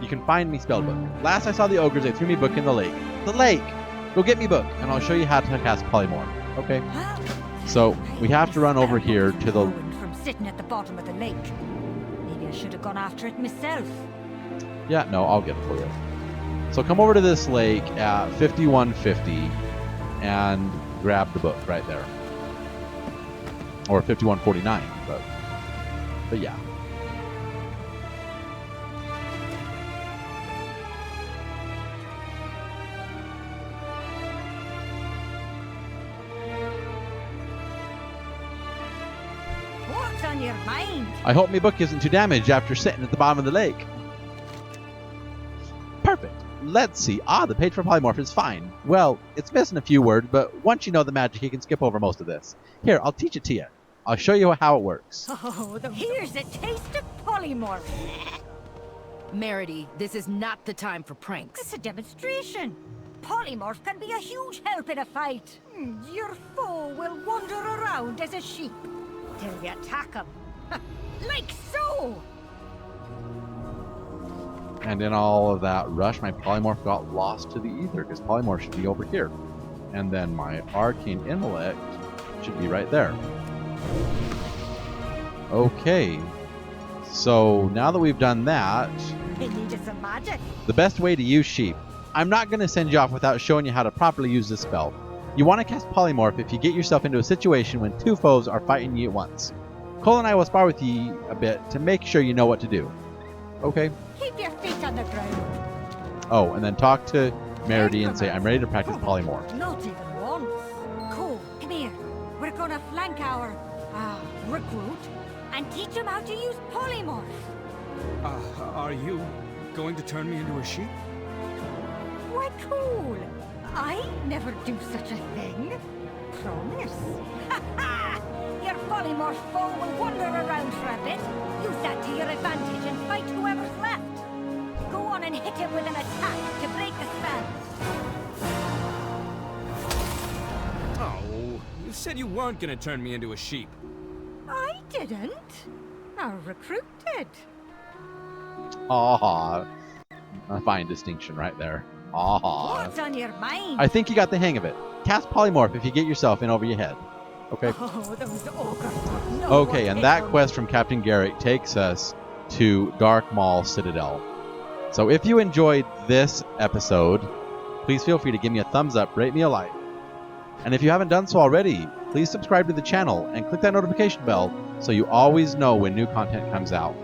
You can find me spellbook. Last I saw the ogres, they threw me book in the lake. The lake! Go get me book, and I'll show you how to cast polymorph. Okay? So, we have to run over here to the... From sitting at the bottom of the lake. Maybe I should have gone after it myself. Yeah, no, I'll get it for you. So come over to this lake at 5150 and grab the book right there. Or 5149, but yeah. What's on your mind? I hope my book isn't too damaged after sitting at the bottom of the lake. Perfect. Let's see. Ah, the page for polymorph is fine. Well, it's missing a few words, but once you know the magic, you can skip over most of this. Here, I'll teach it to you. I'll show you how it works. Oh, here's a taste of polymorph. Merity, this is not the time for pranks. It's a demonstration. Polymorph can be a huge help in a fight. Your foe will wander around as a sheep till you attack him. Like so! And in all of that rush, my polymorph got lost to the ether, because polymorph should be over here. And then my arcane intellect should be right there. Okay. So now that we've done that, They needed some magic. the best way to use sheep. I'm not going to send you off without showing you how to properly use this spell. You want to cast Polymorph if you get yourself into a situation when two foes are fighting you at once. Cole and I will spar with you a bit to make sure you know what to do. Okay. Keep your feet on the ground. Oh, and then talk to Meredy and say, I'm ready to practice Polymorph. Not even once. Cole, come here. We're gonna flank our, recruit and teach him how to use polymorph. Are you going to turn me into a sheep? Why, cool. I never do such a thing. Promise. Ha ha! Your polymorph foe will wander around for a bit. Use that to your advantage and fight whoever's left. Go on and hit him with an attack to break the spell. Oh, you said you weren't going to turn me into a sheep. I didn't. Our recruit did. Aw. A fine distinction right there. Aw. What's on your mind? I think you got the hang of it. Cast Polymorph if you get yourself in over your head. Okay. Oh, those ogres. No Okay, one and hit that them. quest from Captain Garrick takes us to Dark Maul Citadel. So if you enjoyed this episode, please feel free to give me a thumbs up, rate me a like. And if you haven't done so already, please subscribe to the channel and click that notification bell so you always know when new content comes out.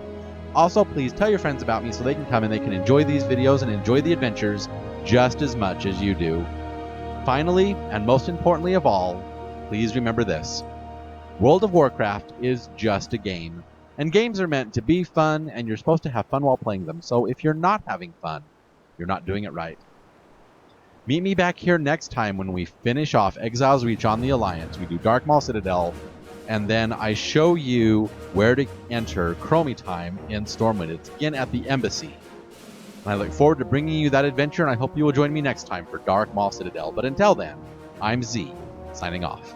Also, please tell your friends about me so they can come and they can enjoy these videos and enjoy the adventures just as much as you do. Finally, and most importantly of all, please remember this. World of Warcraft is just a game. And games are meant to be fun, and you're supposed to have fun while playing them. So if you're not having fun, you're not doing it right. Meet me back here next time when we finish off Exile's Reach on the Alliance. We do Dark Maul Citadel, and then I show you where to enter Chromie Time in Stormwind. It's again at the Embassy. And I look forward to bringing you that adventure, and I hope you will join me next time for Dark Maul Citadel. But until then, I'm Z, signing off.